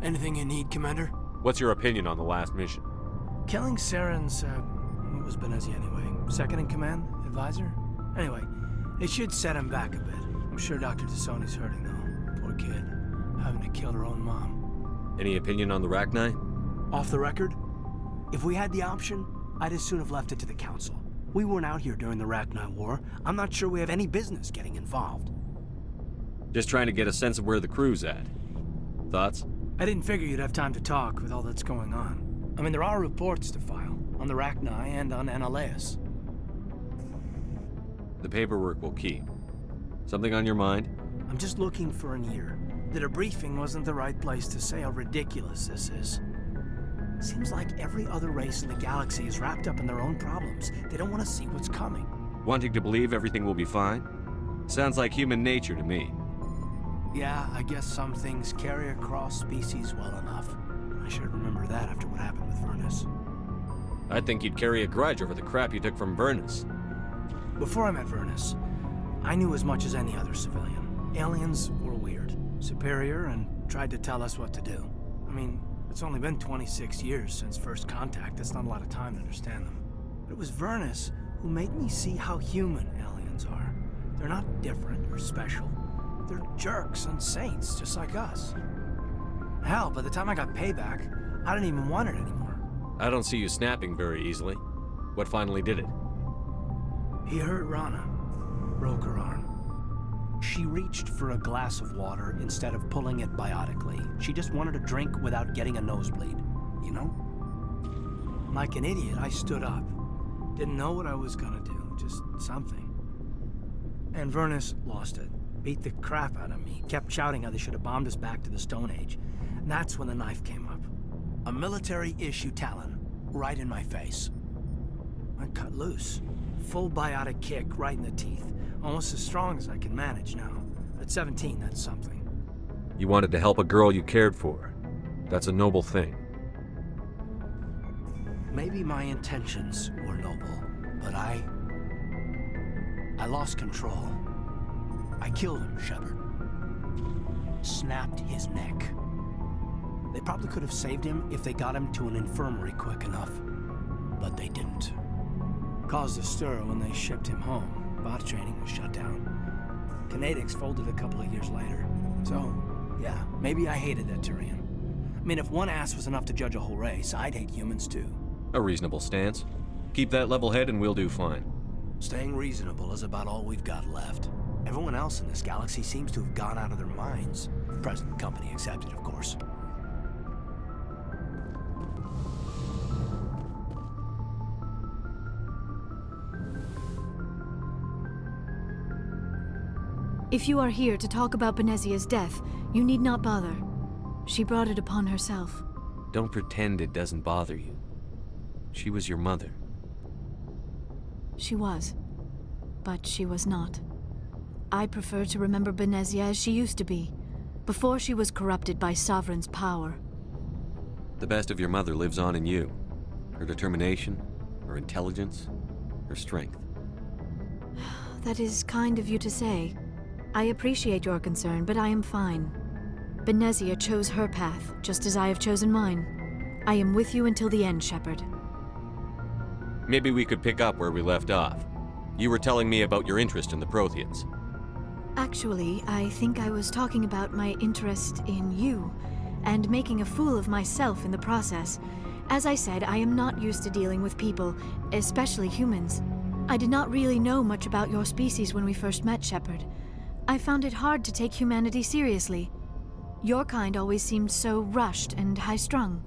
Anything you need, Commander? What's your opinion on the last mission? Killing Saren's, what was Benezia anyway? Second in command? Advisor? Anyway, it should set him back a bit. I'm sure Dr. Tassoni's hurting, though. Poor kid. Having to kill her own mom. Any opinion on the Rachni? Off the record? If we had the option, I'd as soon have left it to the Council. We weren't out here during the Rachni War. I'm not sure we have any business getting involved. Just trying to get a sense of where the crew's at. Thoughts? I didn't figure you'd have time to talk with all that's going on. I mean, there are reports to file, on the Rachni and on Annaleus. The paperwork will keep. Something on your mind? I'm just looking for an ear. The debriefing wasn't the right place to say how ridiculous this is. Seems like every other race in the galaxy is wrapped up in their own problems. They don't want to see what's coming. Wanting to believe everything will be fine? Sounds like human nature to me. Yeah, I guess some things carry across species well enough. I should remember that after what happened with Vernus. I think you'd carry a grudge over the crap you took from Vernus. Before I met Vernus, I knew as much as any other civilian. Aliens were weird, superior, and tried to tell us what to do. I mean, it's only been 26 years since first contact. That's not a lot of time to understand them. But it was Vernus who made me see how human aliens are. They're not different or special. They're jerks and saints, just like us. Hell, by the time I got payback, I didn't even want it anymore. I don't see you snapping very easily. What finally did it? He hurt Rana. Broke her arm. She reached for a glass of water instead of pulling it biotically. She just wanted a drink without getting a nosebleed, you know? Like an idiot, I stood up. Didn't know what I was gonna do, just something. And Vernus lost it. Beat the crap out of me. Kept shouting how they should have bombed us back to the Stone Age. And that's when the knife came up. A military-issue talon, right in my face. I cut loose. Full biotic kick right in the teeth. Almost as strong as I can manage now. At 17, that's something. You wanted to help a girl you cared for. That's a noble thing. Maybe my intentions were noble, but I lost control. I killed him, Shepard. Snapped his neck. They probably could have saved him if they got him to an infirmary quick enough. But they didn't. Caused a stir when they shipped him home. Bot training was shut down. Canadics folded a couple of years later. So, yeah, maybe I hated that Turian. I mean, if one ass was enough to judge a whole race, I'd hate humans too. A reasonable stance. Keep that level head and we'll do fine. Staying reasonable is about all we've got left. Everyone else in this galaxy seems to have gone out of their minds. Present company accepted, of course. If you are here to talk about Benezia's death, you need not bother. She brought it upon herself. Don't pretend it doesn't bother you. She was your mother. She was. But she was not. I prefer to remember Benezia as she used to be, before she was corrupted by Sovereign's power. The best of your mother lives on in you. Her determination, her intelligence, her strength. That is kind of you to say. I appreciate your concern, but I am fine. Benezia chose her path, just as I have chosen mine. I am with you until the end, Shepard. Maybe we could pick up where we left off. You were telling me about your interest in the Protheans. Actually, I think I was talking about my interest in you, and making a fool of myself in the process. As I said, I am not used to dealing with people, especially humans. I did not really know much about your species when we first met, Shepard. I found it hard to take humanity seriously. Your kind always seemed so rushed and high-strung.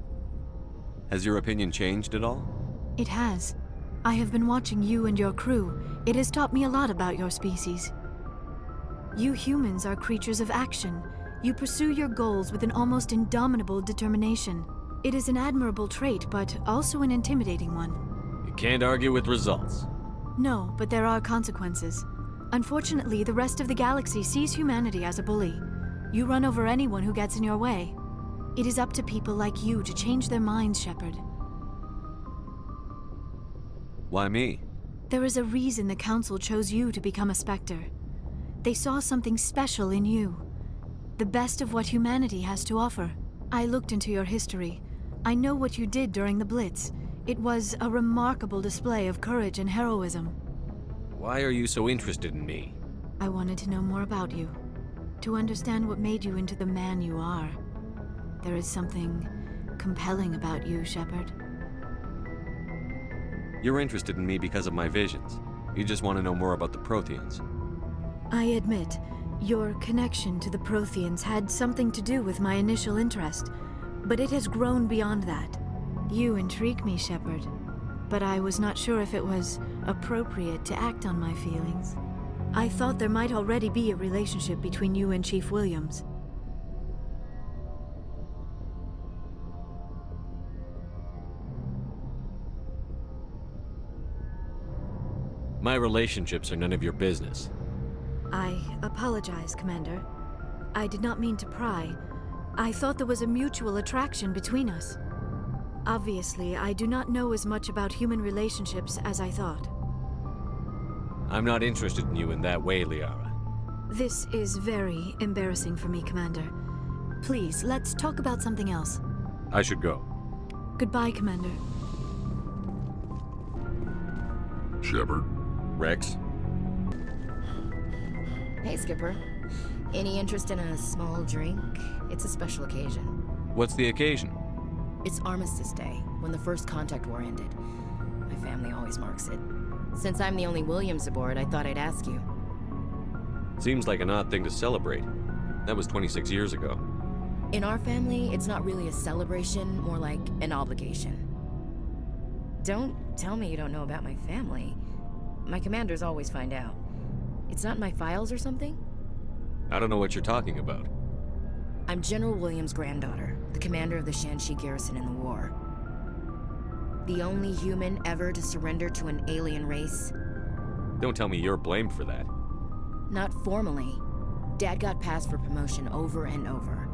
Has your opinion changed at all? It has. I have been watching you and your crew. It has taught me a lot about your species. You humans are creatures of action. You pursue your goals with an almost indomitable determination. It is an admirable trait, but also an intimidating one. You can't argue with results. No, but there are consequences. Unfortunately, the rest of the galaxy sees humanity as a bully. You run over anyone who gets in your way. It is up to people like you to change their minds, Shepard. Why me? There is a reason the Council chose you to become a Spectre. They saw something special in you. The best of what humanity has to offer. I looked into your history. I know what you did during the Blitz. It was a remarkable display of courage and heroism. Why are you so interested in me? I wanted to know more about you, to understand what made you into the man you are. There is something compelling about you, Shepard. You're interested in me because of my visions. You just want to know more about the Protheans. I admit, your connection to the Protheans had something to do with my initial interest, but it has grown beyond that. You intrigue me, Shepard, but I was not sure if it was appropriate to act on my feelings. I thought there might already be a relationship between you and Chief Williams. My relationships are none of your business. I apologize, Commander. I did not mean to pry. I thought there was a mutual attraction between us. Obviously, I do not know as much about human relationships as I thought. I'm not interested in you in that way, Liara. This is very embarrassing for me, Commander. Please, let's talk about something else. I should go. Goodbye, Commander. Shepard? Rex? Hey, Skipper. Any interest in a small drink? It's a special occasion. What's the occasion? It's Armistice Day, when the First Contact War ended. My family always marks it. Since I'm the only Williams aboard, I thought I'd ask you. Seems like an odd thing to celebrate. That was 26 years ago. In our family, it's not really a celebration, more like an obligation. Don't tell me you don't know about my family. My commanders always find out. It's not in my files or something? I don't know what you're talking about. I'm General Williams' granddaughter, the commander of the Shanxi garrison in the war. The only human ever to surrender to an alien race. Don't tell me you're blamed for that. Not formally. Dad got passed for promotion over and over.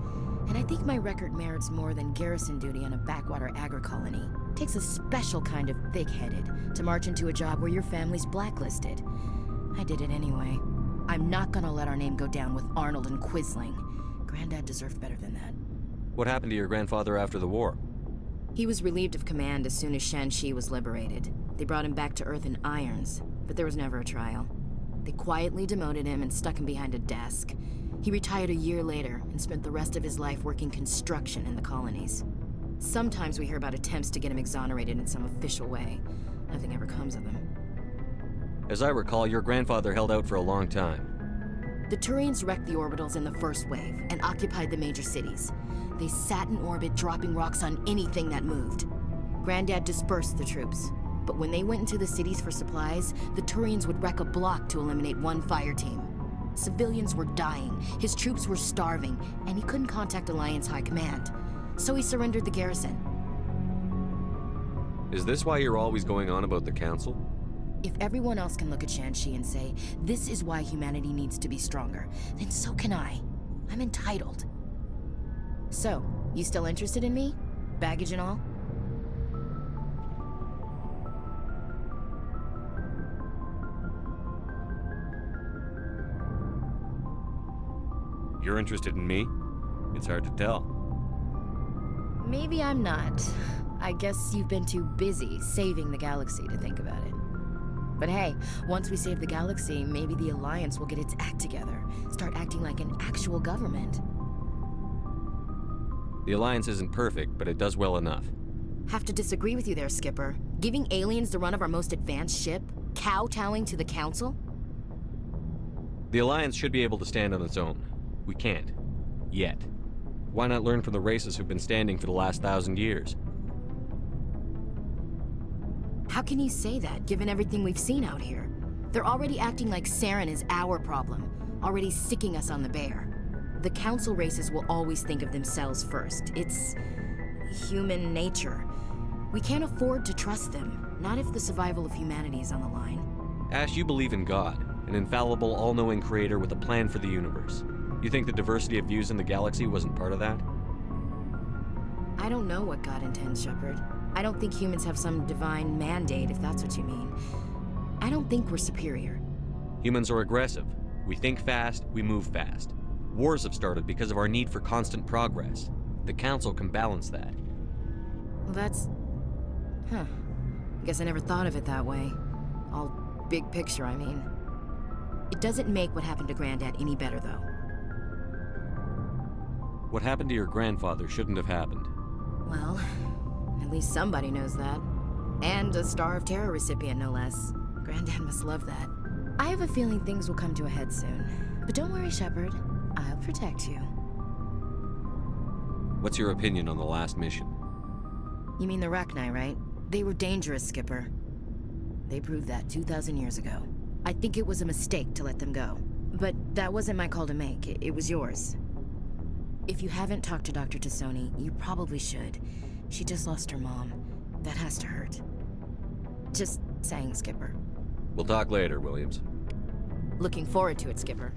And I think my record merits more than garrison duty on a backwater agri-colony. Takes a special kind of thick-headed to march into a job where your family's blacklisted. I did it anyway. I'm not gonna let our name go down with Arnold and Quisling. Granddad deserved better than that. What happened to your grandfather after the war? He was relieved of command as soon as Shanxi was liberated. They brought him back to Earth in irons, but there was never a trial. They quietly demoted him and stuck him behind a desk. He retired a year later and spent the rest of his life working construction in the colonies. Sometimes we hear about attempts to get him exonerated in some official way. Nothing ever comes of them. As I recall, your grandfather held out for a long time. The Turians wrecked the orbitals in the first wave and occupied the major cities. They sat in orbit, dropping rocks on anything that moved. Granddad dispersed the troops, but when they went into the cities for supplies, the Turians would wreck a block to eliminate one fire team. Civilians were dying, his troops were starving, and he couldn't contact Alliance High Command. So he surrendered the garrison. Is this why you're always going on about the Council? If everyone else can look at Shanxi and say, this is why humanity needs to be stronger, then so can I. I'm entitled. So, you still interested in me? Baggage and all? You're interested in me? It's hard to tell. Maybe I'm not. I guess you've been too busy saving the galaxy to think about it. But hey, once we save the galaxy, maybe the Alliance will get its act together. Start acting like an actual government. The Alliance isn't perfect, but it does well enough. Have to disagree with you there, Skipper. Giving aliens the run of our most advanced ship? Kowtowing to the Council? The Alliance should be able to stand on its own. We can't. Yet. Why not learn from the races who've been standing for the last 1,000 years? How can you say that, given everything we've seen out here? They're already acting like Saren is our problem, already sicking us on the bear. The Council races will always think of themselves first. It's human nature. We can't afford to trust them, not if the survival of humanity is on the line. Ash, you believe in God, an infallible, all-knowing creator with a plan for the universe. You think the diversity of views in the galaxy wasn't part of that? I don't know what God intends, Shepard. I don't think humans have some divine mandate, if that's what you mean. I don't think we're superior. Humans are aggressive. We think fast, we move fast. Wars have started because of our need for constant progress. The Council can balance that. Well, that's... Huh. I guess I never thought of it that way. All big picture, I mean. It doesn't make what happened to Granddad any better, though. What happened to your grandfather shouldn't have happened. Well, at least somebody knows that. And a Star of Terror recipient, no less. Granddad must love that. I have a feeling things will come to a head soon. But don't worry, Shepard. I'll protect you. What's your opinion on the last mission? You mean the Rachni, right? They were dangerous, Skipper. They proved that 2,000 years ago. I think it was a mistake to let them go. But that wasn't my call to make. It was yours. If you haven't talked to Dr. Tassoni, you probably should. She just lost her mom. That has to hurt. Just saying, Skipper. We'll talk later, Williams. Looking forward to it, Skipper.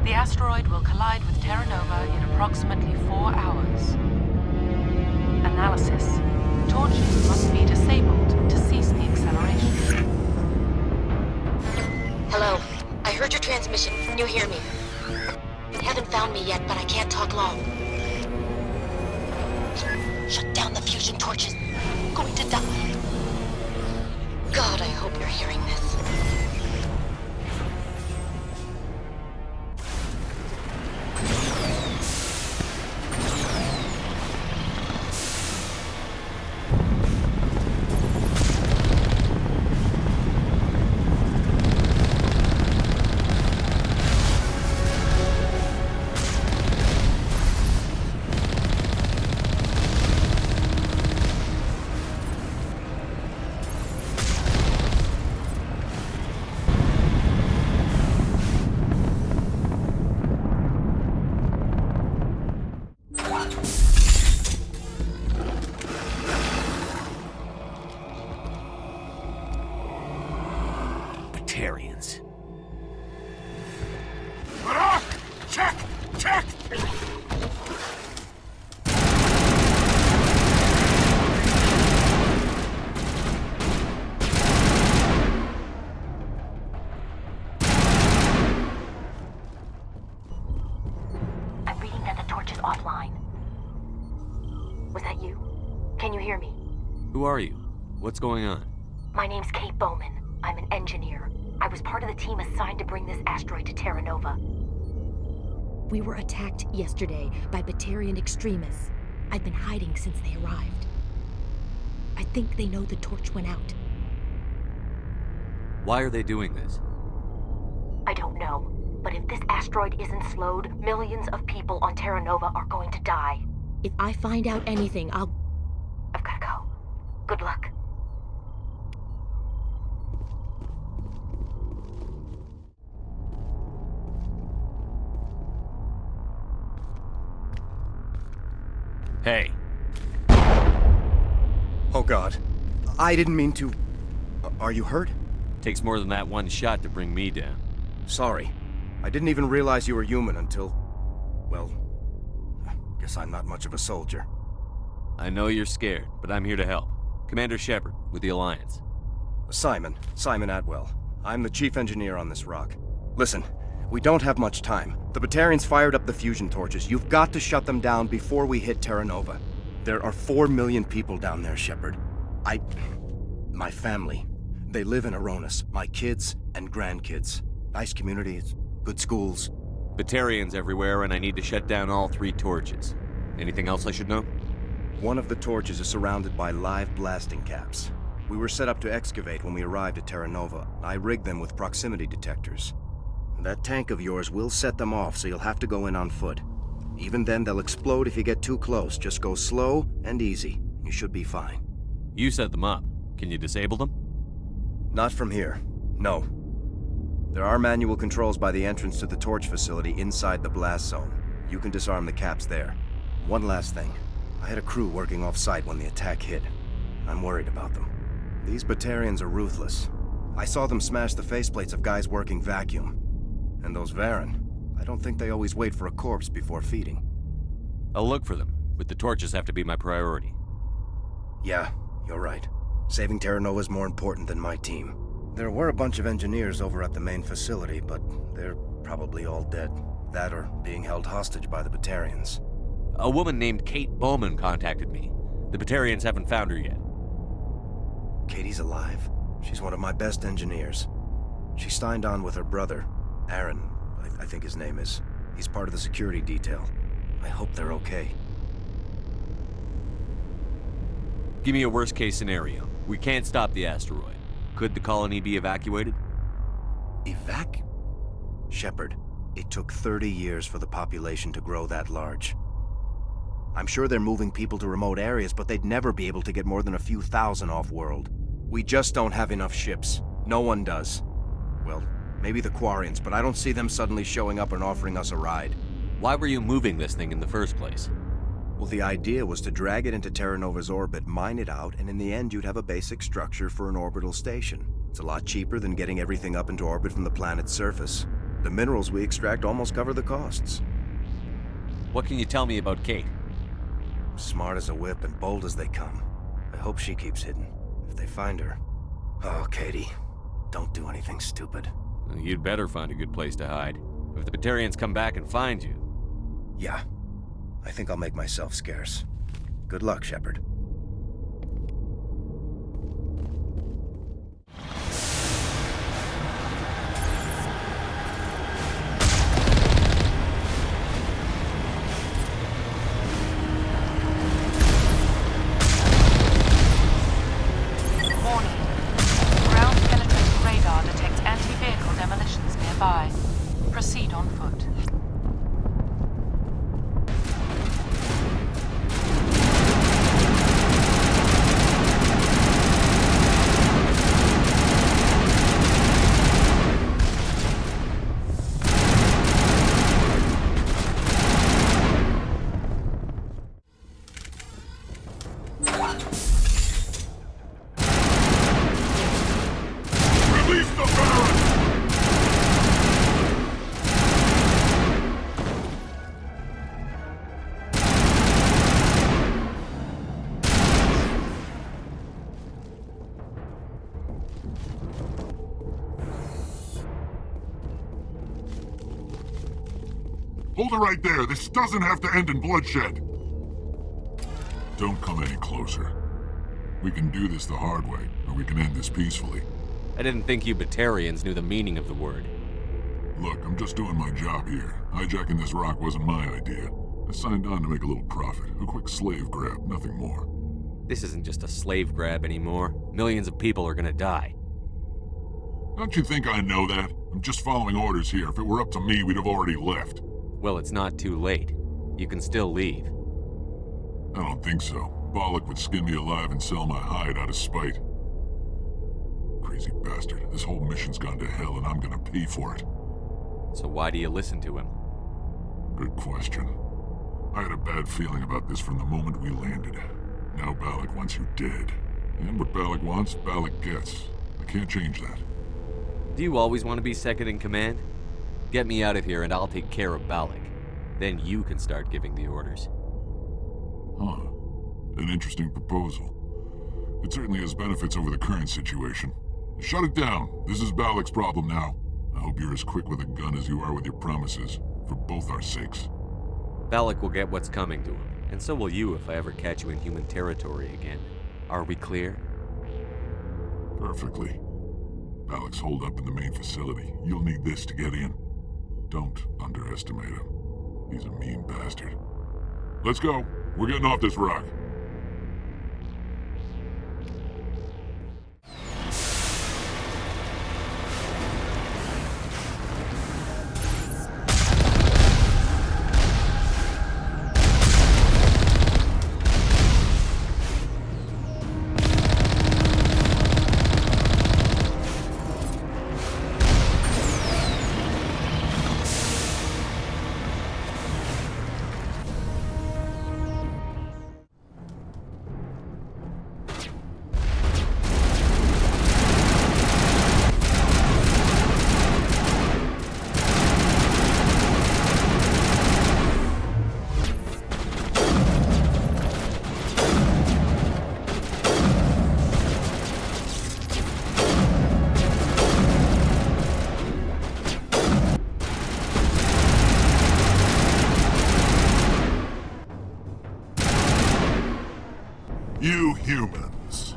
The asteroid will collide with Terra Nova in approximately 4 hours. Analysis. Torches must be disabled to cease the acceleration. Hello. I heard your transmission. Can you hear me? They haven't found me yet, but I can't talk long. Shut down the fusion torches. I'm going to die. God, I hope you're hearing this. Who are you? What's going on? My name's Kate Bowman. I'm an engineer. I was part of the team assigned to bring this asteroid to Terra Nova. We were attacked yesterday by Batarian extremists. I've been hiding since they arrived. I think they know the torch went out. Why are they doing this? I don't know. But if this asteroid isn't slowed, millions of people on Terra Nova are going to die. If I find out anything, I've gotta go. Good luck. Hey. Oh God. I didn't mean to... Are you hurt? Takes more than that one shot to bring me down. Sorry. I didn't even realize you were human until... Well... Guess I'm not much of a soldier. I know you're scared, but I'm here to help. Commander Shepard, with the Alliance. Simon Atwell. I'm the chief engineer on this rock. Listen, we don't have much time. The Batarians fired up the fusion torches. You've got to shut them down before we hit Terra Nova. There are 4 million people down there, Shepard. My family. They live in Aronis. My kids and grandkids. Nice communities, good schools. Batarians everywhere, and I need to shut down all 3 torches. Anything else I should know? One of the torches is surrounded by live blasting caps. We were set up to excavate when we arrived at Terra Nova. I rigged them with proximity detectors. That tank of yours will set them off, so you'll have to go in on foot. Even then, they'll explode if you get too close. Just go slow and easy. You You should be fine. You set them up. Can you disable them? Not from here. No. There are manual controls by the entrance to the torch facility inside the blast zone. You can disarm the caps there. One last thing. I had a crew working off-site when the attack hit. I'm worried about them. These Batarians are ruthless. I saw them smash the faceplates of guys working vacuum. And those Varen, I don't think they always wait for a corpse before feeding. I'll look for them, but the torches have to be my priority. Yeah, you're right. Saving Terra Nova is more important than my team. There were a bunch of engineers over at the main facility, but they're probably all dead. That or being held hostage by the Batarians. A woman named Kate Bowman contacted me. The Batarians haven't found her yet. Katie's alive. She's one of my best engineers. She signed on with her brother, Aaron, I think his name is. He's part of the security detail. I hope they're okay. Give me a worst-case scenario. We can't stop the asteroid. Could the colony be evacuated? Shepard, it took 30 years for the population to grow that large. I'm sure they're moving people to remote areas, but they'd never be able to get more than a few thousand off-world. We just don't have enough ships. No one does. Well, maybe the Quarians, but I don't see them suddenly showing up and offering us a ride. Why were you moving this thing in the first place? Well, the idea was to drag it into Terra Nova's orbit, mine it out, and in the end you'd have a basic structure for an orbital station. It's a lot cheaper than getting everything up into orbit from the planet's surface. The minerals we extract almost cover the costs. What can you tell me about Kate? Smart as a whip and bold as they come. I hope she keeps hidden. If they find her... Oh, Katie. Don't do anything stupid. You'd better find a good place to hide. If the Batarians come back and find you... Yeah. I think I'll make myself scarce. Good luck, Shepard. Warning. Ground-penetrating radar detects anti-vehicle demolitions nearby. Proceed on foot. Release the Baron! Hold it right there. This doesn't have to end in bloodshed. Don't come any closer. We can do this the hard way, or we can end this peacefully. I didn't think you Batarians knew the meaning of the word. Look, I'm just doing my job here. Hijacking this rock wasn't my idea. I signed on to make a little profit. A quick slave grab, nothing more. This isn't just a slave grab anymore. Millions of people are gonna die. Don't you think I know that? I'm just following orders here. If it were up to me, we'd have already left. Well, it's not too late. You can still leave. I don't think so. Bollock would skin me alive and sell my hide out of spite. Crazy bastard. This whole mission's gone to hell and I'm gonna pay for it. So why do you listen to him? Good question. I had a bad feeling about this from the moment we landed. Now Bollock wants you dead. And what Bollock wants, Bollock gets. I can't change that. Do you always want to be second in command? Get me out of here and I'll take care of Bollock. Then you can start giving the orders. Huh. An interesting proposal. It certainly has benefits over the current situation. Shut it down. This is Bollock's problem now. I hope you're as quick with a gun as you are with your promises, for both our sakes. Bollock will get what's coming to him, and so will you if I ever catch you in human territory again. Are we clear? Perfectly. Bollock's holed up in the main facility. You'll need this to get in. Don't underestimate him. He's a mean bastard. Let's go. We're getting off this rock. humans.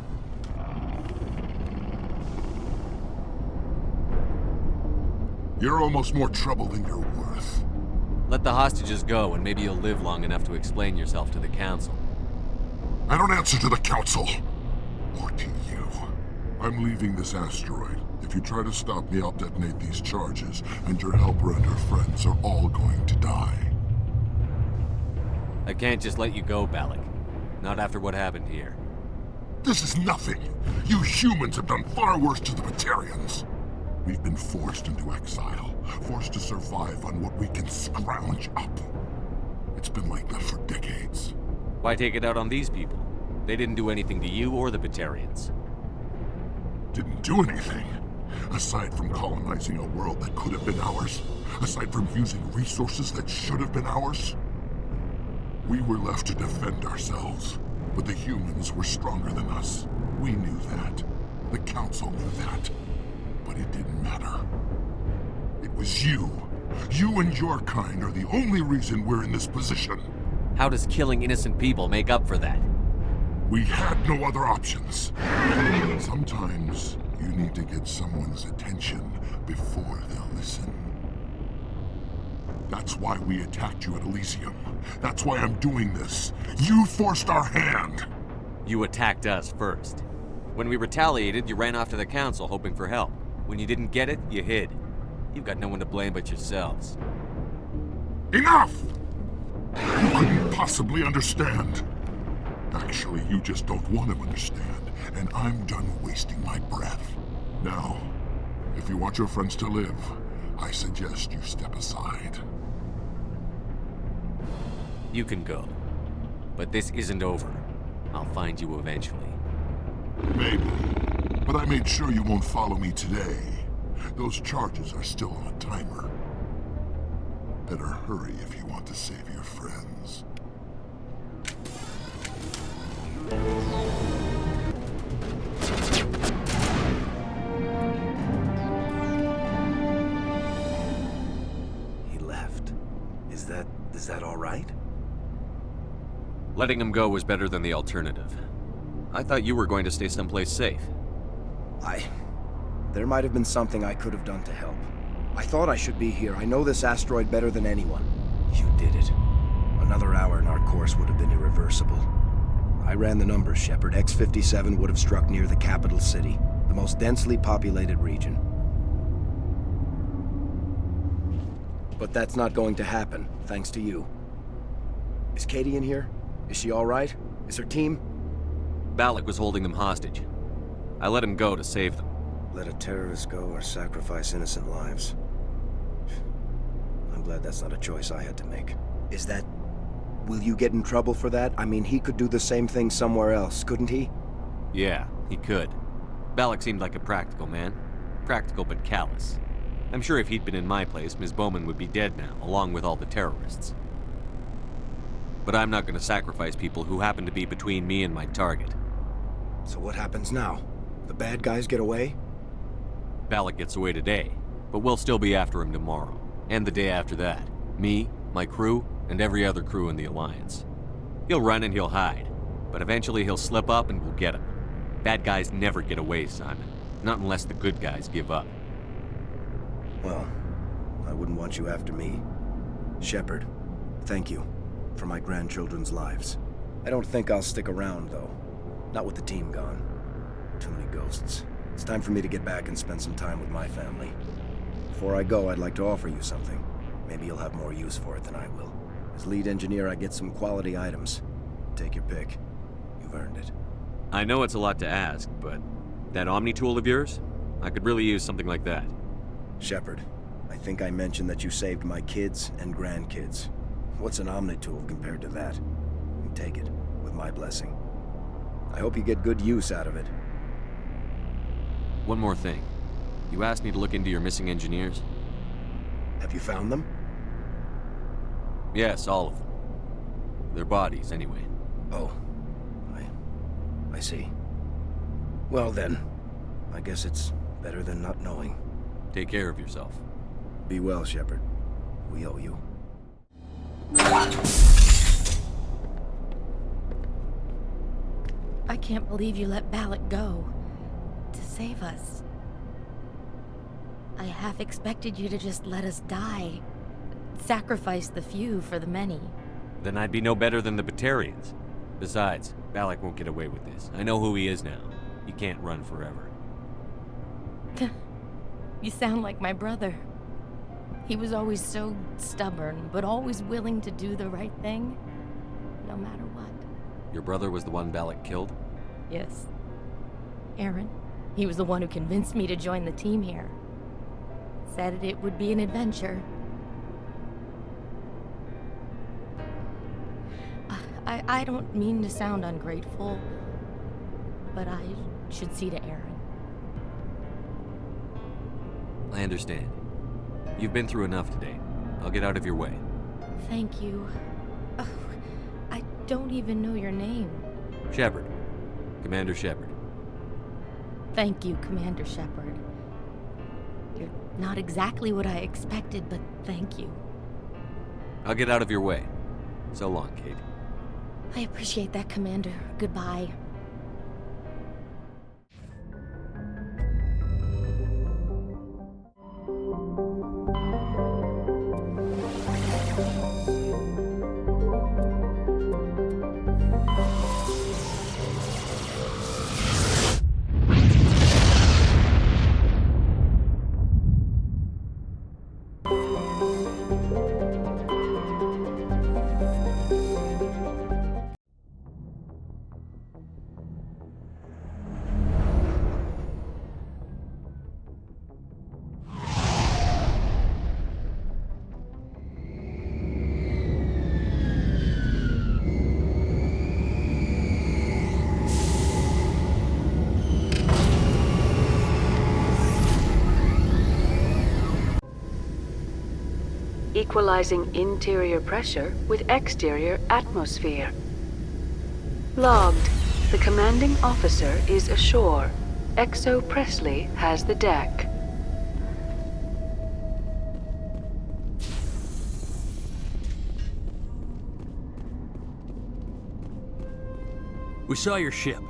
You're almost more trouble than you're worth. Let the hostages go, and maybe you'll live long enough to explain yourself to the Council. I don't answer to the Council. Or to you. I'm leaving this asteroid. If you try to stop me, I'll detonate these charges, and your helper and her friends are all going to die. I can't just let you go, Balak. Not after what happened here. This is nothing. You humans have done far worse to the Batarians. We've been forced into exile, forced to survive on what we can scrounge up. It's been like that for decades. Why take it out on these people? They didn't do anything to you or the Batarians. Didn't do anything. Aside from colonizing a world that could have been ours. Aside from using resources that should have been ours. We were left to defend ourselves. But the humans were stronger than us. We knew that. The Council knew that. But it didn't matter. It was you. You and your kind are the only reason we're in this position. How does killing innocent people make up for that? We had no other options. Sometimes you need to get someone's attention before they'll listen. That's why we attacked you at Elysium. That's why I'm doing this. You forced our hand. You attacked us first. When we retaliated, you ran off to the Council hoping for help. When you didn't get it, you hid. You've got no one to blame but yourselves. Enough! You couldn't possibly understand. Actually, you just don't want to understand, and I'm done wasting my breath. Now, if you want your friends to live, I suggest you step aside. You can go. But this isn't over. I'll find you eventually. Maybe. But I made sure you won't follow me today. Those charges are still on a timer. Better hurry if you want to save your friends. He left. Is that all right? Letting him go was better than the alternative. I thought you were going to stay someplace safe. There might have been something I could have done to help. I thought I should be here. I know this asteroid better than anyone. You did it. Another hour and our course would have been irreversible. I ran the numbers, Shepard. X-57 would have struck near the capital city, the most densely populated region. But that's not going to happen, thanks to you. Is Katie in here? Is she all right? Is her team? Balak was holding them hostage. I let him go to save them. Let a terrorist go or sacrifice innocent lives. I'm glad that's not a choice I had to make. Is that... Will you get in trouble for that? I mean, he could do the same thing somewhere else, couldn't he? Yeah, he could. Balak seemed like a practical man. Practical but callous. I'm sure if he'd been in my place, Ms. Bowman would be dead now, along with all the terrorists. But I'm not going to sacrifice people who happen to be between me and my target. So what happens now? The bad guys get away? Balak gets away today, but we'll still be after him tomorrow, and the day after that. Me, my crew, and every other crew in the Alliance. He'll run and he'll hide, but eventually he'll slip up and we'll get him. Bad guys never get away, Simon. Not unless the good guys give up. Well, I wouldn't want you after me. Shepard, thank you for my grandchildren's lives. I don't think I'll stick around, though. Not with the team gone. Too many ghosts. It's time for me to get back and spend some time with my family. Before I go, I'd like to offer you something. Maybe you'll have more use for it than I will. As lead engineer, I get some quality items. Take your pick. You've earned it. I know it's a lot to ask, but that Omni tool of yours? I could really use something like that. Shepard, I think I mentioned that you saved my kids and grandkids. What's an Omni tool compared to that? You take it, with my blessing. I hope you get good use out of it. One more thing. You asked me to look into your missing engineers? Have you found them? Yes, all of them. Their bodies, anyway. Oh. I see. Well then, I guess it's better than not knowing. Take care of yourself. Be well, Shepard. We owe you. I can't believe you let Balak go. To save us. I half expected you to just let us die. Sacrifice the few for the many. Then I'd be no better than the Batarians. Besides, Balak won't get away with this. I know who he is now. He can't run forever. You sound like my brother. He was always so stubborn, but always willing to do the right thing, no matter what. Your brother was the one Balak killed? Yes. Aaron. He was the one who convinced me to join the team here. Said it would be an adventure. I don't mean to sound ungrateful, but I should see to Aaron. I understand. You've been through enough today. I'll get out of your way. Thank you. Oh, I don't even know your name. Shepard. Commander Shepard. Thank you, Commander Shepard. You're not exactly what I expected, but thank you. I'll get out of your way. So long, Kate. I appreciate that, Commander. Goodbye. Equalizing interior pressure with exterior atmosphere. Logged. The commanding officer is ashore. XO Presley has the deck. We saw your ship.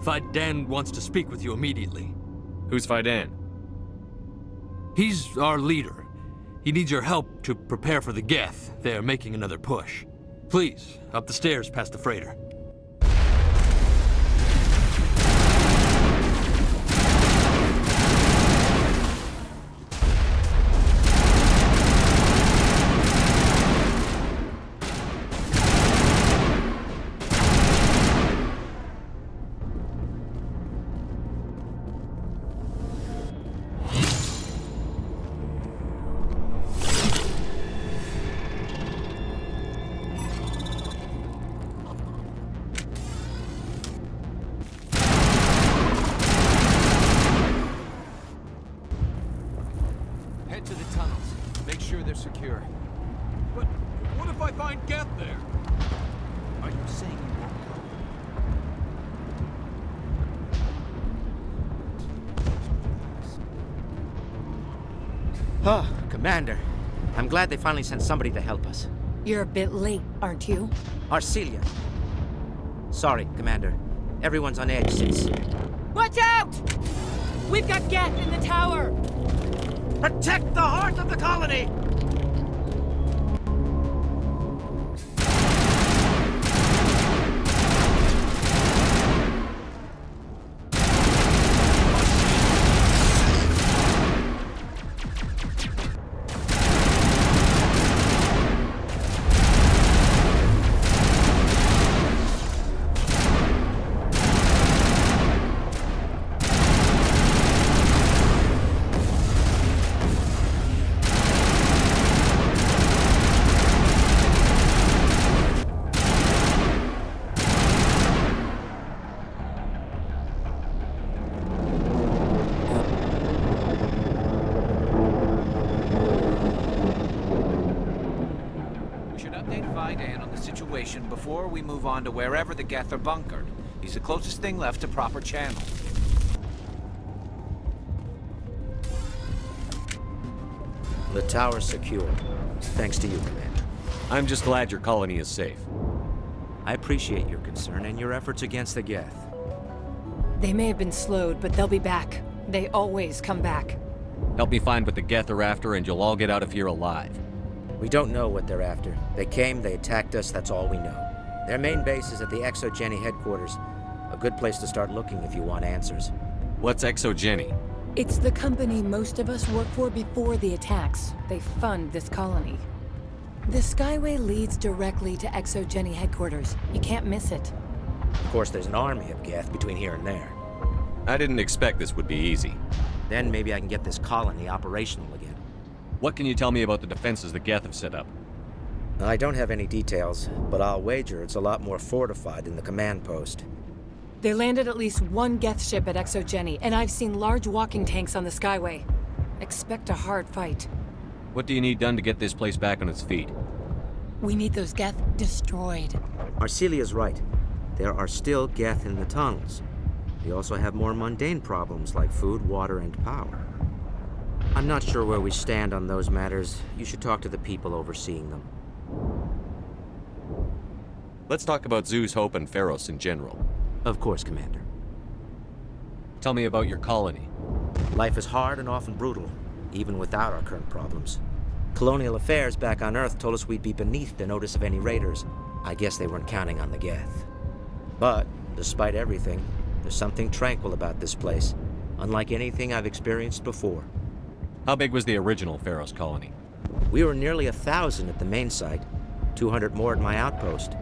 Fai Dan wants to speak with you immediately. Who's Fai Dan? He's our leader. He needs your help to prepare for the Geth. They're making another push. Please, up the stairs past the freighter. To the tunnels. Make sure they're secure. But what if I find Geth there? Are you saying you won't go? Oh, Commander. I'm glad they finally sent somebody to help us. You're a bit late, aren't you? Arcelia. Sorry, Commander. Everyone's on edge since... Watch out! We've got Geth in the tower! Protect the heart of the colony! Fai Dan on the situation before we move on to wherever the Geth are bunkered. He's the closest thing left to proper channel. The tower's secure. Thanks to you, Commander. I'm just glad your colony is safe. I appreciate your concern and your efforts against the Geth. They may have been slowed, but they'll be back. They always come back. Help me find what the Geth are after, and you'll all get out of here alive. We don't know what they're after. They came, they attacked us, that's all we know. Their main base is at the ExoGeni headquarters. A good place to start looking if you want answers. What's ExoGeni? It's the company most of us worked for before the attacks. They fund this colony. The Skyway leads directly to ExoGeni headquarters. You can't miss it. Of course, there's an army of Geth between here and there. I didn't expect this would be easy. Then maybe I can get this colony operational again. What can you tell me about the defenses the Geth have set up? I don't have any details, but I'll wager it's a lot more fortified than the command post. They landed at least one Geth ship at ExoGeni, and I've seen large walking tanks on the Skyway. Expect a hard fight. What do you need done to get this place back on its feet? We need those Geth destroyed. Arcelia's right. There are still Geth in the tunnels. We also have more mundane problems like food, water, and power. I'm not sure where we stand on those matters. You should talk to the people overseeing them. Let's talk about Zeus, Hope, and Pharos in general. Of course, Commander. Tell me about your colony. Life is hard and often brutal, even without our current problems. Colonial affairs back on Earth told us we'd be beneath the notice of any raiders. I guess they weren't counting on the Geth. But, despite everything, there's something tranquil about this place, unlike anything I've experienced before. How big was the original Pharos colony? We were nearly 1,000 at the main site, 200 more at my outpost.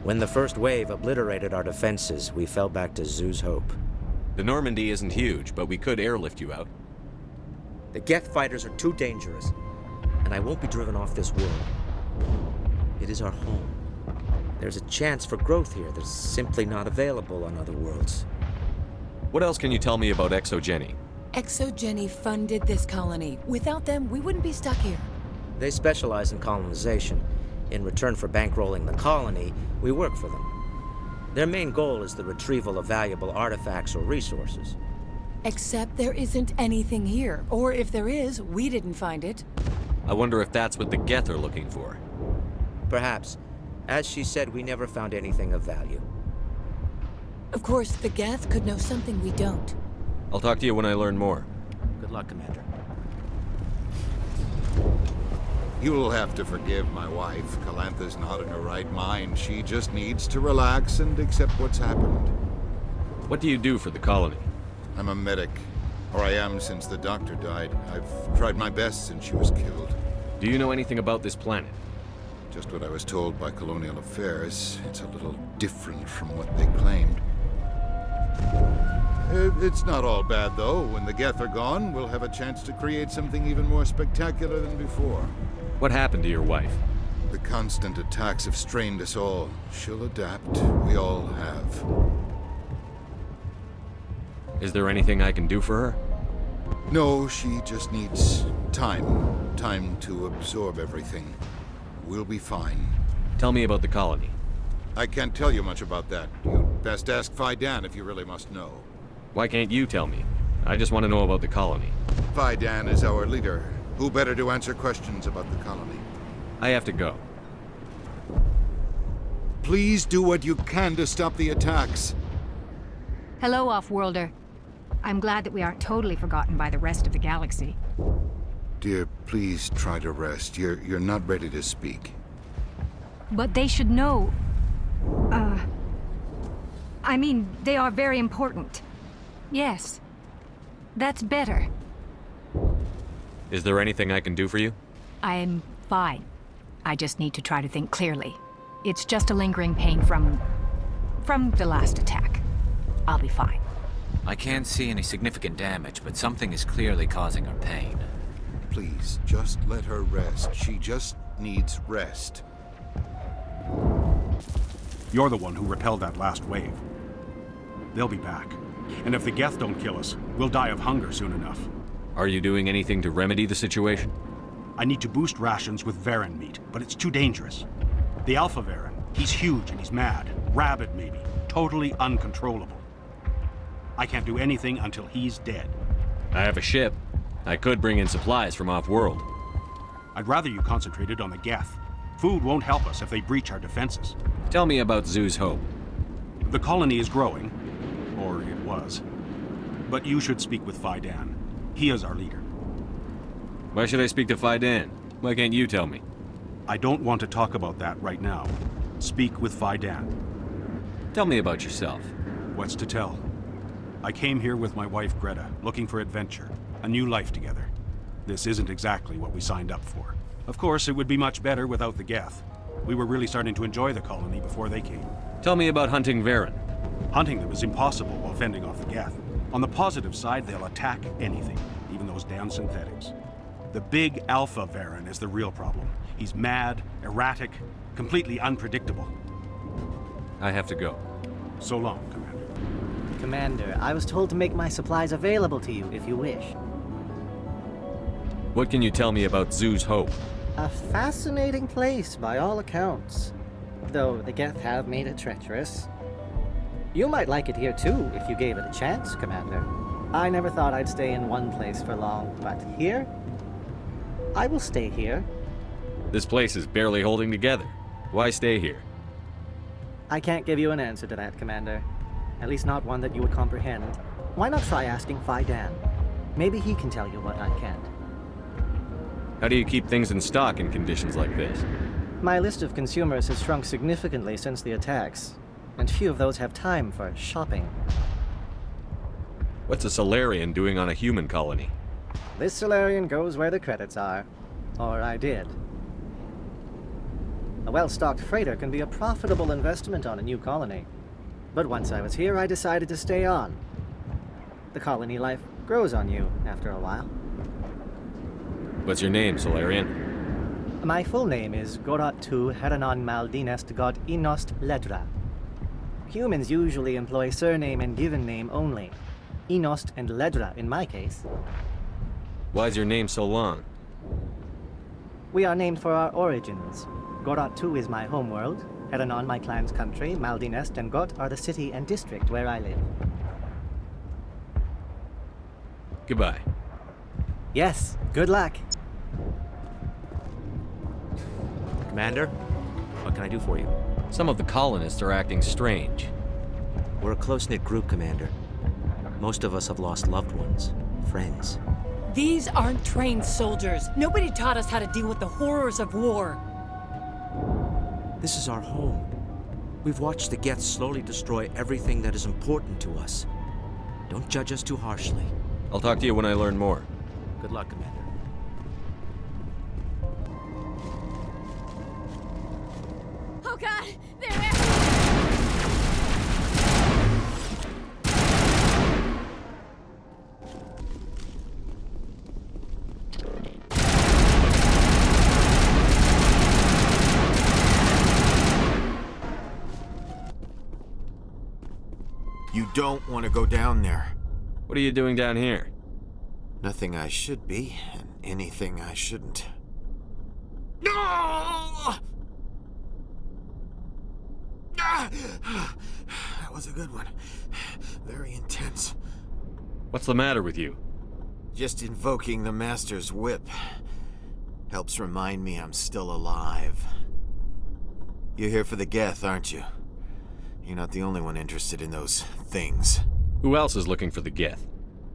When the first wave obliterated our defenses, we fell back to Zeus' Hope. The Normandy isn't huge, but we could airlift you out. The Geth fighters are too dangerous, and I won't be driven off this world. It is our home. There's a chance for growth here that's simply not available on other worlds. What else can you tell me about ExoGeni? ExoGeni funded this colony. Without them, we wouldn't be stuck here. They specialize in colonization. In return for bankrolling the colony, we work for them. Their main goal is the retrieval of valuable artifacts or resources. Except there isn't anything here. Or if there is, we didn't find it. I wonder if that's what the Geth are looking for. Perhaps. As she said, we never found anything of value. Of course, the Geth could know something we don't. I'll talk to you when I learn more. Good luck, Commander. You'll have to forgive my wife. Calantha's not in her right mind. She just needs to relax and accept what's happened. What do you do for the colony? I'm a medic. Or I am since the doctor died. I've tried my best since she was killed. Do you know anything about this planet? Just what I was told by Colonial Affairs. It's a little different from what they claimed. It's not all bad, though. When the Geth are gone, we'll have a chance to create something even more spectacular than before. What happened to your wife? The constant attacks have strained us all. She'll adapt. We all have. Is there anything I can do for her? No, she just needs time. Time to absorb everything. We'll be fine. Tell me about the colony. I can't tell you much about that. You'd best ask Fai Dan if you really must know. Why can't you tell me? I just want to know about the colony. Fai Dan is our leader. Who better to answer questions about the colony? I have to go. Please do what you can to stop the attacks. Hello, Off-Worlder. I'm glad that we aren't totally forgotten by the rest of the galaxy. Dear, please try to rest. You're not ready to speak. But they should know... I mean, they are very important. Yes. That's better. Is there anything I can do for you? I'm fine. I just need to try to think clearly. It's just a lingering pain from the last attack. I'll be fine. I can't see any significant damage, but something is clearly causing her pain. Please, just let her rest. She just needs rest. You're the one who repelled that last wave. They'll be back. And if the Geth don't kill us, we'll die of hunger soon enough. Are you doing anything to remedy the situation? I need to boost rations with Varen meat, but it's too dangerous. The Alpha Varen, he's huge and he's mad. Rabid, maybe. Totally uncontrollable. I can't do anything until he's dead. I have a ship. I could bring in supplies from off-world. I'd rather you concentrated on the Geth. Food won't help us if they breach our defenses. Tell me about Zeus' Hope. The colony is growing. or it was. But you should speak with Fai Dan. He is our leader. Why should I speak to Fai Dan? Why can't you tell me? I don't want to talk about that right now. Speak with Fai Dan. Tell me about yourself. What's to tell? I came here with my wife Greta, looking for adventure, a new life together. This isn't exactly what we signed up for. Of course, it would be much better without the Geth. We were really starting to enjoy the colony before they came. Tell me about hunting Varen. Hunting them is impossible while fending off the Geth. On the positive side, they'll attack anything, even those damn synthetics. The big Alpha Varen is the real problem. He's mad, erratic, completely unpredictable. I have to go. So long, Commander. Commander, I was told to make my supplies available to you if you wish. What can you tell me about Zoo's Hope? A fascinating place by all accounts. Though the Geth have made it treacherous. You might like it here too if you gave it a chance, Commander. I never thought I'd stay in one place for long, but here? I will stay here. This place is barely holding together. Why stay here? I can't give you an answer to that, Commander. At least not one that you would comprehend. Why not try asking Fai Dan? Maybe he can tell you what I can't. How do you keep things in stock in conditions like this? My list of consumers has shrunk significantly since the attacks, and few of those have time for shopping. What's a Solarian doing on a human colony? This Solarian goes where the credits are. Or I did. A well-stocked freighter can be a profitable investment on a new colony. But once I was here, I decided to stay on. The colony life grows on you after a while. What's your name, Solarian? My full name is Gorat-tu Heranon Maldinest God Inost Ledra. Humans usually employ surname and given name only. Inost and Ledra in my case. Why's your name so long? We are named for our origins. Gorat-tu is my homeworld, Heranon my clan's country, Maldinest and Got are the city and district where I live. Goodbye. Yes, good luck. Commander, what can I do for you? Some of the colonists are acting strange. We're a close-knit group, Commander. Most of us have lost loved ones, friends. These aren't trained soldiers. Nobody taught us how to deal with the horrors of war. This is our home. We've watched the Geth slowly destroy everything that is important to us. Don't judge us too harshly. I'll talk to you when I learn more. Good luck, Commander. Oh God! They're You don't want to go down there. What are you doing down here? Nothing I should be, and anything I shouldn't. No! That was a good one. Very intense. What's the matter with you? Just invoking the Master's whip helps remind me I'm still alive. You're here for the Geth, aren't you? You're not the only one interested in those things. Who else is looking for the Geth?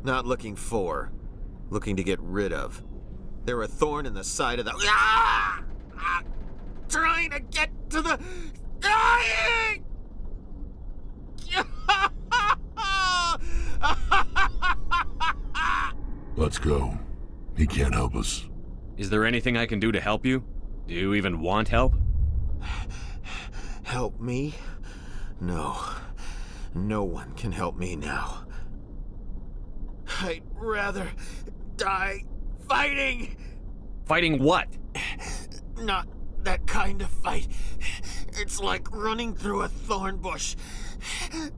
Not looking for. Looking to get rid of. They're a thorn in the side of the... Ah! Ah! Trying to get to the... Dying! Let's go. He can't help us. Is there anything I can do to help you? Do you even want help? Help me? No. No one can help me now. I'd rather die fighting! Fighting what? Not that kind of fight. It's like running through a thorn bush.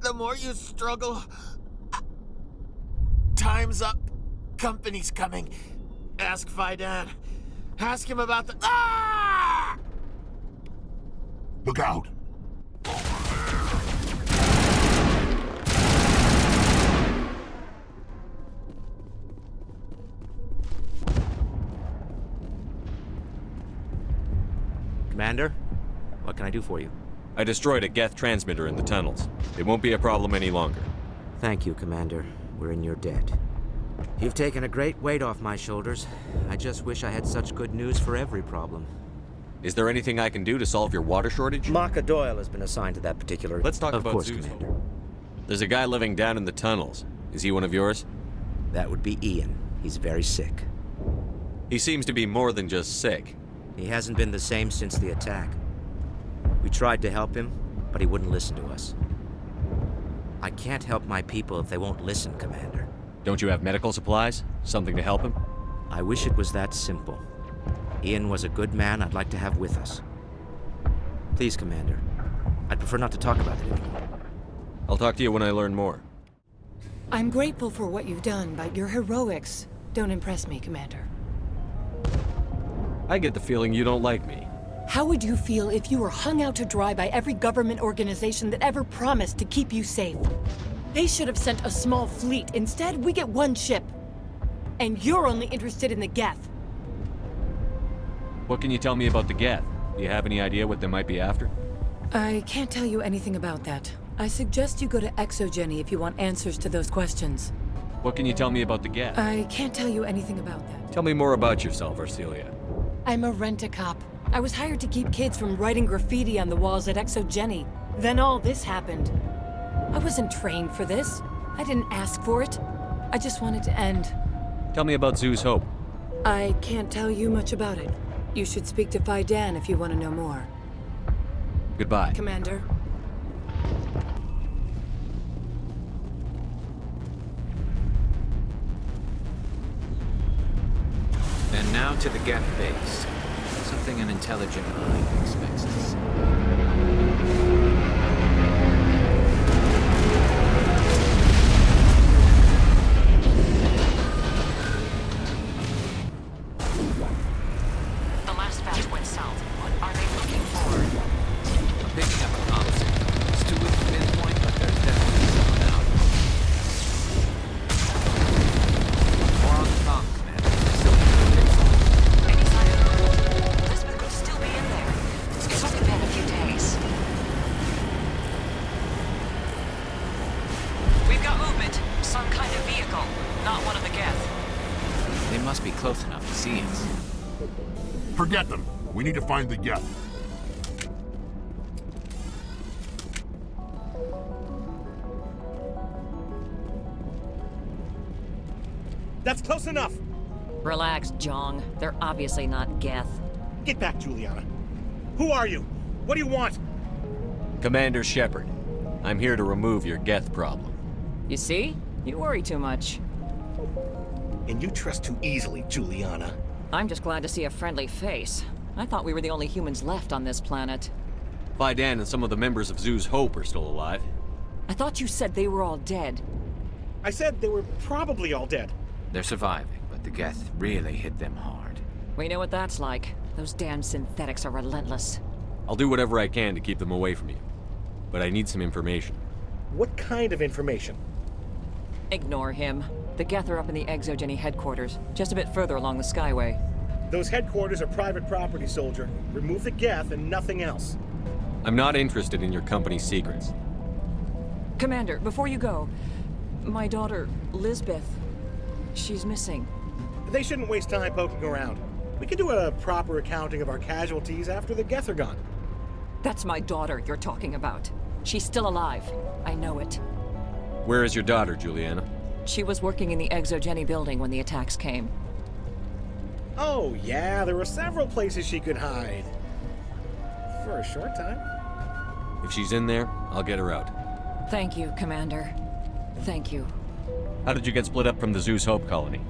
The more you struggle... Time's up. Company's coming. Ask Fai Dan. Ask him about the... Ah! Look out! Commander, what can I do for you? I destroyed a Geth transmitter in the tunnels. It won't be a problem any longer. Thank you, Commander. We're in your debt. You've taken a great weight off my shoulders. I just wish I had such good news for every problem. Is there anything I can do to solve your water shortage? Maka Doyle has been assigned to that particular... Let's talk about course, Zeus. Commander. There's a guy living down in the tunnels. Is he one of yours? That would be Ian. He's very sick. He seems to be more than just sick. He hasn't been the same since the attack. We tried to help him, but he wouldn't listen to us. I can't help my people if they won't listen, Commander. Don't you have medical supplies? Something to help him? I wish it was that simple. Ian was a good man I'd like to have with us. Please, Commander. I'd prefer not to talk about it anymore. I'll talk to you when I learn more. I'm grateful for what you've done, but your heroics don't impress me, Commander. I get the feeling you don't like me. How would you feel if you were hung out to dry by every government organization that ever promised to keep you safe? They should have sent a small fleet. Instead, we get one ship. And you're only interested in the Geth. What can you tell me about the Geth? Do you have any idea what they might be after? I can't tell you anything about that. I suggest you go to Exogeny if you want answers to those questions. What can you tell me about the Geth? I can't tell you anything about that. Tell me more about yourself, Arcelia. I'm a rent-a-cop. I was hired to keep kids from writing graffiti on the walls at Exogeny. Then all this happened. I wasn't trained for this. I didn't ask for it. I just wanted to end. Tell me about Zeus Hope. I can't tell you much about it. You should speak to Fai Dan if you want to know more. Goodbye. Commander. And now to the Geth base. Something an intelligent mind expects to see. The last batch went south. What are they looking for? I'm picking up a comms signal. It's too weak to pinpoint, but there's definitely someone out. More on the comms, man. Still Any sign of her? Elizabeth could still be in there. It's only been a few days. We've got movement. Some kind of vehicle. Not one of the Geth. They must be close enough to see us. Forget them. We need to find the Geth. That's close enough! Relax, Jong. They're obviously not Geth. Get back, Juliana. Who are you? What do you want? Commander Shepard. I'm here to remove your Geth problem. You see? You worry too much. And you trust too easily, Juliana. I'm just glad to see a friendly face. I thought we were the only humans left on this planet. Fai Dan and some of the members of Zeus Hope are still alive. I thought you said they were all dead. I said they were probably all dead. They're surviving, but the Geth really hit them hard. We know what that's like. Those damn synthetics are relentless. I'll do whatever I can to keep them away from you. But I need some information. What kind of information? Ignore him. The Geth are up in the Exogeny headquarters, just a bit further along the Skyway. Those headquarters are private property, soldier. Remove the Geth and nothing else. I'm not interested in your company's secrets. Commander, before you go, my daughter, Lisbeth, she's missing. They shouldn't waste time poking around. We can do a proper accounting of our casualties after the Geth are gone. That's my daughter you're talking about. She's still alive. I know it. Where is your daughter, Juliana? She was working in the Exogeny building when the attacks came. Oh, yeah, there were several places she could hide. For a short time. If she's in there, I'll get her out. Thank you, Commander. Thank you. How did you get split up from the Zeus Hope colony?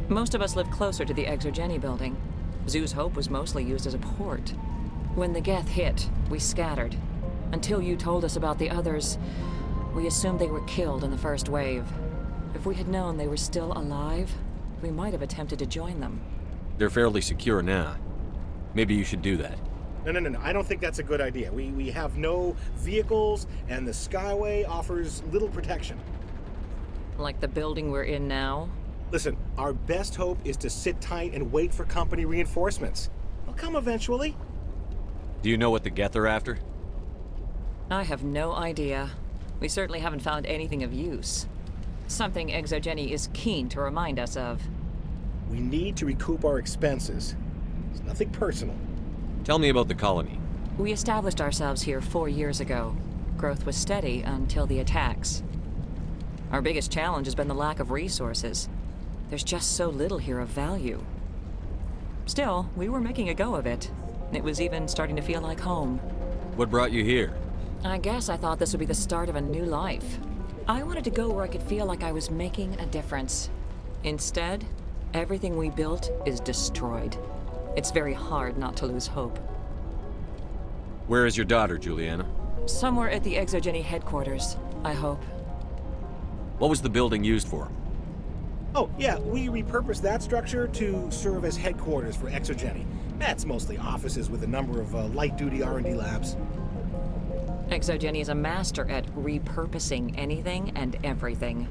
Most of us lived closer to the Exogeny building. Zeus Hope was mostly used as a port. When the Geth hit, we scattered. Until you told us about the others, we assumed they were killed in the first wave. If we had known they were still alive, we might have attempted to join them. They're fairly secure now. Maybe you should do that. No. I don't think that's a good idea. We have no vehicles, and the Skyway offers little protection. Like the building we're in now? Listen, our best hope is to sit tight and wait for company reinforcements. They'll come eventually. Do you know what the Geth are after? I have no idea. We certainly haven't found anything of use. Something Exogeny is keen to remind us of. We need to recoup our expenses. It's nothing personal. Tell me about the colony. We established ourselves here 4 years ago. Growth was steady until the attacks. Our biggest challenge has been the lack of resources. There's just so little here of value. Still, we were making a go of it. It was even starting to feel like home. What brought you here? I guess I thought this would be the start of a new life. I wanted to go where I could feel like I was making a difference. Instead, everything we built is destroyed. It's very hard not to lose hope. Where is your daughter, Juliana? Somewhere at the Exogeny headquarters, I hope. What was the building used for? Oh, yeah, we repurposed that structure to serve as headquarters for Exogeny. That's mostly offices with a number of light-duty R&D labs. Exogeny is a master at repurposing anything and everything.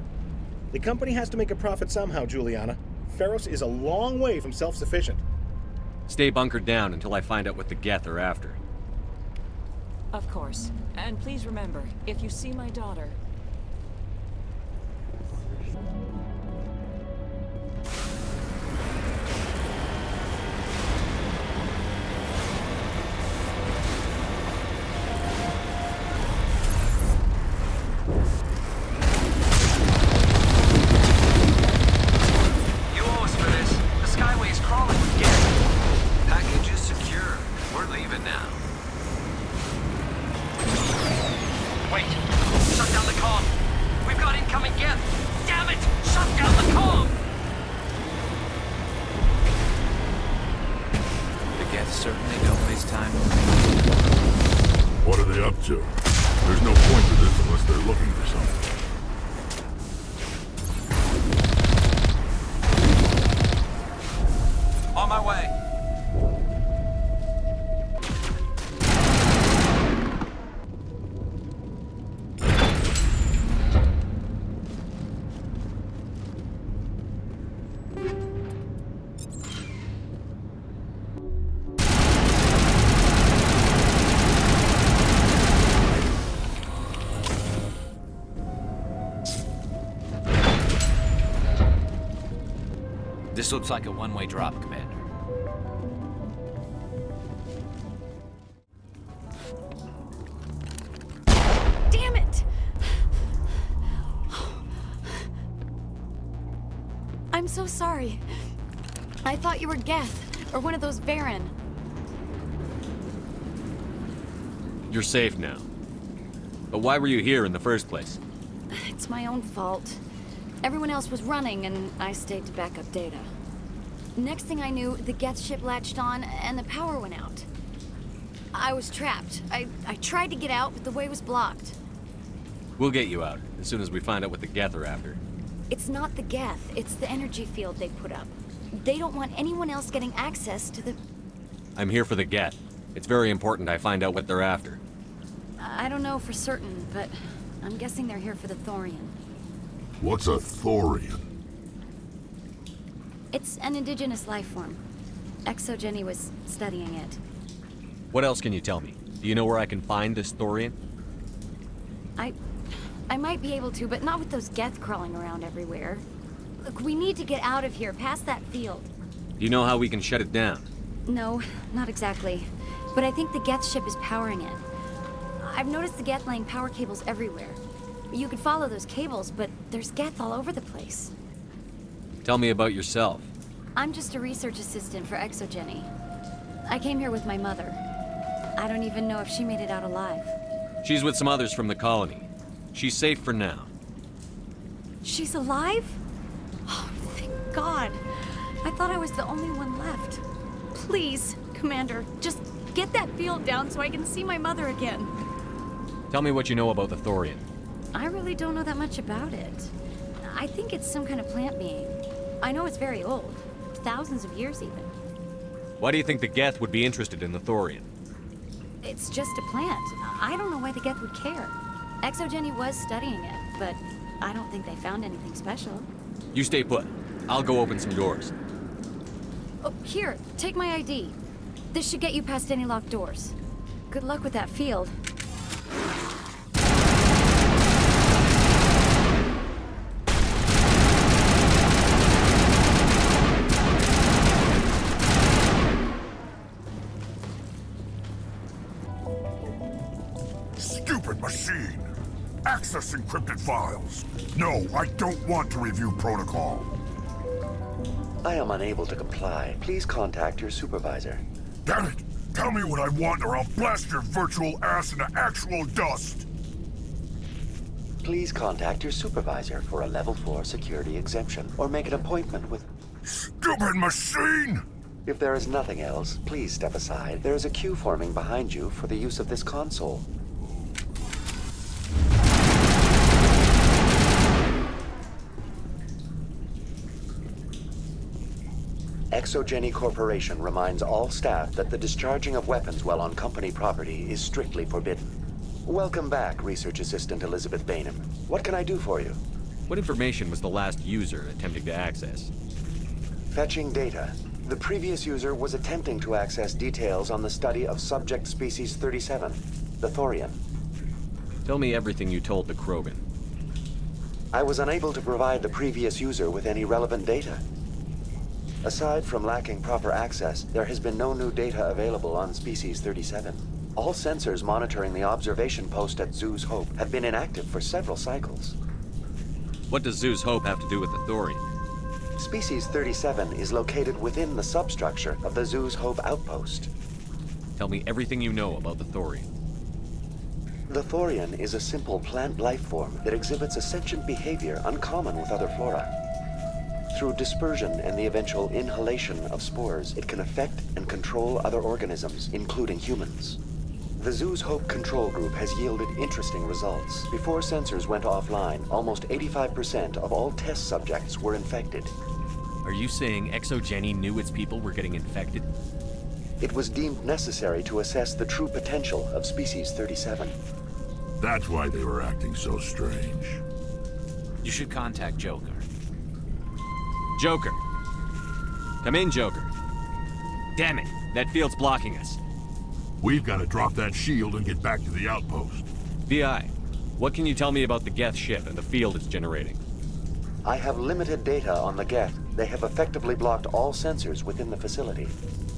The company has to make a profit somehow, Juliana. Feros is a long way from self-sufficient. Stay bunkered down until I find out what the Geth are after. Of course. And please remember, if you see my daughter... You owe us for this. The Skyway's crawling with Geth. Package is secure. We're leaving now. Wait! Shut down the comm! We've got incoming Geth! Damn it! Shut down the comm! The Geth certainly don't waste time. What are they up to? There's no point to this unless they're looking for something. On my way. This looks like a one-way drop, Commander. Damn it! I'm so sorry. I thought you were Geth, or one of those Varen. You're safe now. But why were you here in the first place? It's my own fault. Everyone else was running, and I stayed to back up data. Next thing I knew, the Geth ship latched on, and the power went out. I was trapped. I tried to get out, but the way was blocked. We'll get you out, as soon as we find out what the Geth are after. It's not the Geth, it's the energy field they put up. They don't want anyone else getting access to the... I'm here for the Geth. It's very important I find out what they're after. I don't know for certain, but I'm guessing they're here for the Thorian. What's a Thorian? It's an indigenous life form. Exogeny was studying it. What else can you tell me? Do you know where I can find this Thorian? I might be able to, but not with those Geth crawling around everywhere. Look, we need to get out of here, past that field. Do you know how we can shut it down? No, not exactly. But I think the Geth ship is powering it. I've noticed the Geth laying power cables everywhere. You could follow those cables, but there's Geth all over the place. Tell me about yourself. I'm just a research assistant for Exogeny. I came here with my mother. I don't even know if she made it out alive. She's with some others from the colony. She's safe for now. She's alive? Oh, thank God. I thought I was the only one left. Please, Commander, just get that field down so I can see my mother again. Tell me what you know about the Thorian. I really don't know that much about it. I think it's some kind of plant being. I know it's very old. Thousands of years, even. Why do you think the Geth would be interested in the Thorian? It's just a plant. I don't know why the Geth would care. Exogeny was studying it, but I don't think they found anything special. You stay put. I'll go open some doors. Oh, here, take my ID. This should get you past any locked doors. Good luck with that field. stupid machine! Access encrypted files! No, I don't want to review protocol! I am unable to comply. Please contact your supervisor. Damn it! Tell me what I want or I'll blast your virtual ass into actual dust! Please contact your supervisor for a level 4 security exemption, or make an appointment with... Stupid machine! If there is nothing else, please step aside. There is a queue forming behind you for the use of this console. Exogeny Corporation reminds all staff that the discharging of weapons while on company property is strictly forbidden. Welcome back, Research Assistant Elizabeth Bainham. What can I do for you? What information was the last user attempting to access? Fetching data. The previous user was attempting to access details on the study of subject species 37, the Thorian. Tell me everything you told the Krogan. I was unable to provide the previous user with any relevant data. Aside from lacking proper access, there has been no new data available on species 37. All sensors monitoring the observation post at Zoo's Hope have been inactive for several cycles. What does Zoo's Hope have to do with the Thorian? Species 37 is located within the substructure of the Zoo's Hope outpost. Tell me everything you know about the Thorian. The Thorian is a simple plant life form that exhibits a sentient behavior uncommon with other flora. Through dispersion and the eventual inhalation of spores, it can affect and control other organisms, including humans. The Zoo's Hope control group has yielded interesting results. Before sensors went offline, almost 85% of all test subjects were infected. Are you saying Exogeny knew its people were getting infected? It was deemed necessary to assess the true potential of species 37. That's why they were acting so strange. You should contact Joker. Joker! Come in, Joker. Damn it, that field's blocking us. We've got to drop that shield and get back to the outpost. VI, what can you tell me about the Geth ship and the field it's generating? I have limited data on the Geth. They have effectively blocked all sensors within the facility.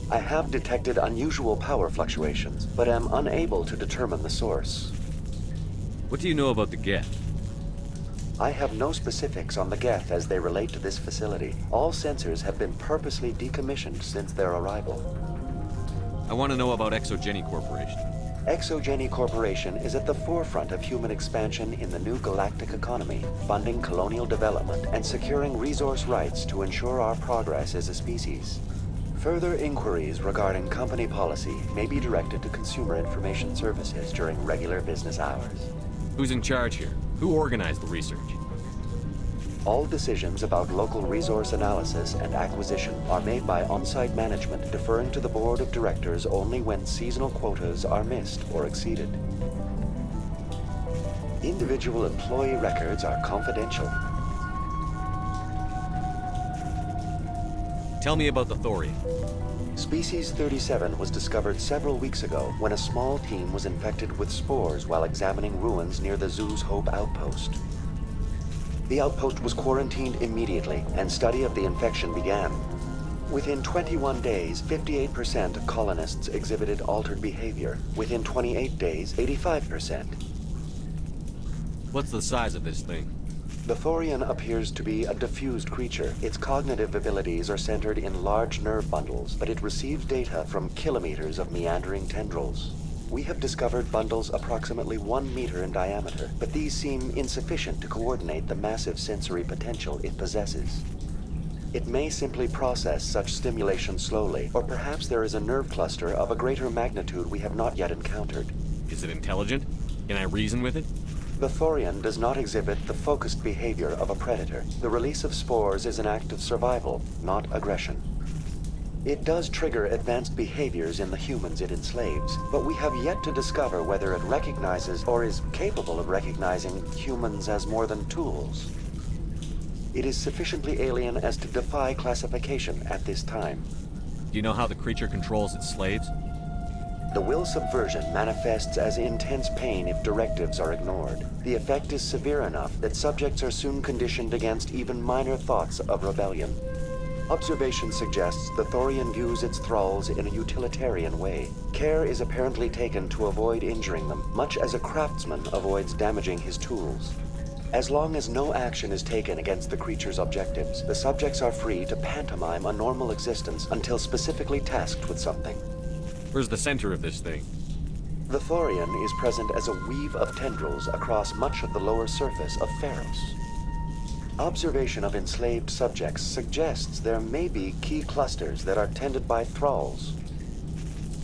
I have detected unusual power fluctuations, but am unable to determine the source. What do you know about the Geth? I have no specifics on the Geth as they relate to this facility. All sensors have been purposely decommissioned since their arrival. I want to know about Exogeny Corporation. Exogeny Corporation is at the forefront of human expansion in the new galactic economy, funding colonial development and securing resource rights to ensure our progress as a species. Further inquiries regarding company policy may be directed to Consumer Information Services during regular business hours. Who's in charge here? Who organized the research? All decisions about local resource analysis and acquisition are made by on-site management, deferring to the board of directors only when seasonal quotas are missed or exceeded. Individual employee records are confidential. Tell me about the Thorian. Species 37 was discovered several weeks ago when a small team was infected with spores while examining ruins near the Zoo's Hope outpost. The outpost was quarantined immediately, and study of the infection began. Within 21 days, 58% of colonists exhibited altered behavior. Within 28 days, 85%. What's the size of this thing? The Thorian appears to be a diffused creature. Its cognitive abilities are centered in large nerve bundles, but it receives data from kilometers of meandering tendrils. We have discovered bundles approximately 1 meter in diameter, but these seem insufficient to coordinate the massive sensory potential it possesses. It may simply process such stimulation slowly, or perhaps there is a nerve cluster of a greater magnitude we have not yet encountered. Is it intelligent? Can I reason with it? The Thorian does not exhibit the focused behavior of a predator. The release of spores is an act of survival, not aggression. It does trigger advanced behaviors in the humans it enslaves, but we have yet to discover whether it recognizes or is capable of recognizing humans as more than tools. It is sufficiently alien as to defy classification at this time. Do you know how the creature controls its slaves? The will subversion manifests as intense pain if directives are ignored. The effect is severe enough that subjects are soon conditioned against even minor thoughts of rebellion. Observation suggests the Thorian views its thralls in a utilitarian way. Care is apparently taken to avoid injuring them, much as a craftsman avoids damaging his tools. As long as no action is taken against the creature's objectives, the subjects are free to pantomime a normal existence until specifically tasked with something. Where's the center of this thing? The Thorian is present as a weave of tendrils across much of the lower surface of Pharos. Observation of enslaved subjects suggests there may be key clusters that are tended by thralls.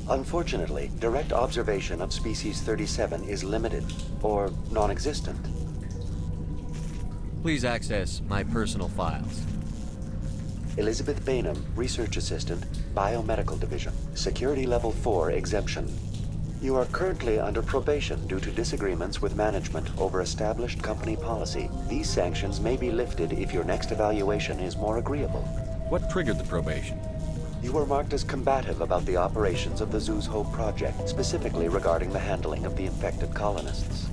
Unfortunately, direct observation of species 37 is limited, or non-existent. Please access my personal files. Elizabeth Bainham, Research Assistant, Biomedical Division. Security Level 4 exemption. You are currently under probation due to disagreements with management over established company policy. These sanctions may be lifted if your next evaluation is more agreeable. What triggered the probation? You were marked as combative about the operations of the Zoo's Hope project, specifically regarding the handling of the infected colonists.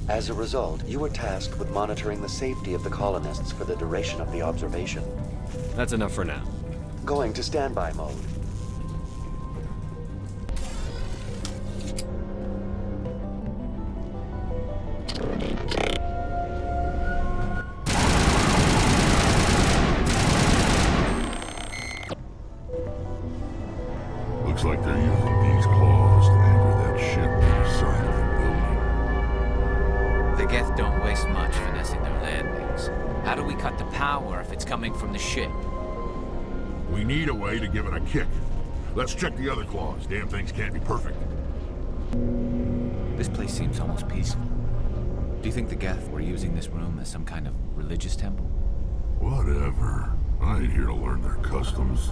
As a result, you were tasked with monitoring the safety of the colonists for the duration of the observation. That's enough for now. Going to standby mode. Looks like they're using these claws to anchor that ship to the side of the building. The Geth don't waste much finessing their landings. How do we cut the power if it's coming from the ship? We need a way to give it a kick. Let's check the other claws. Damn things can't be perfect. This place seems almost peaceful. Do you think the Geth were using this room as some kind of religious temple? Whatever. I ain't here to learn their customs.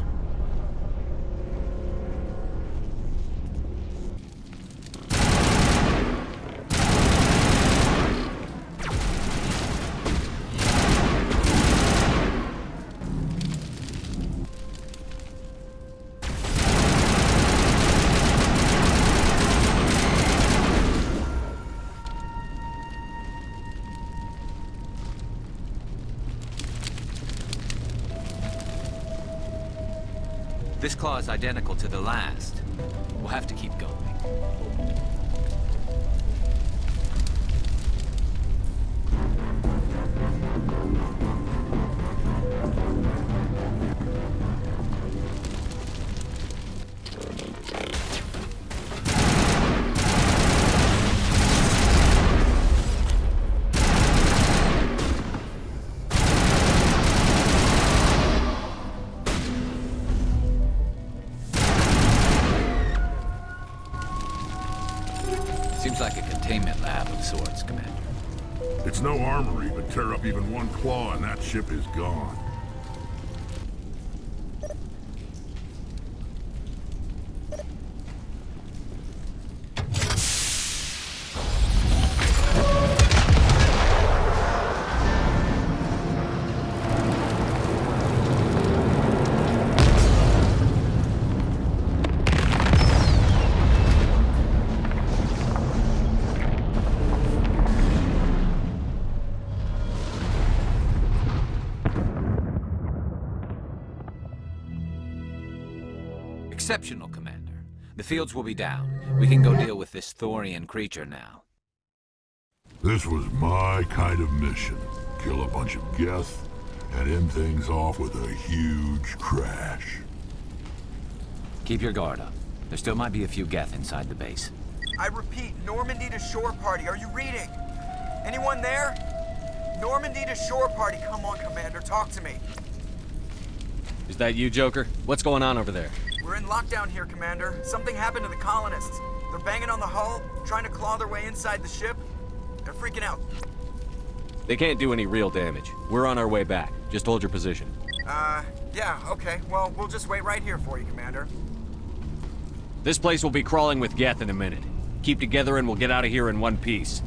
This claw is identical to the last. We'll have to keep going. Seems like a containment lab of sorts, Commander. It's no armory, but tear up even one claw and that ship is gone. Exceptional, Commander. The fields will be down. We can go deal with this Thorian creature now. This was my kind of mission. Kill a bunch of Geth and end things off with a huge crash. Keep your guard up. There still might be a few Geth inside the base. I repeat, Normandy to shore party. Are you reading? Anyone there? Normandy to shore party. Come on, Commander. Talk to me. Is that you, Joker? What's going on over there? We're in lockdown here, Commander. Something happened to the colonists. They're banging on the hull, trying to claw their way inside the ship. They're freaking out. They can't do any real damage. We're on our way back. Just hold your position. Yeah, okay. Well, we'll just wait right here for you, Commander. This place will be crawling with Geth in a minute. Keep together and we'll get out of here in one piece.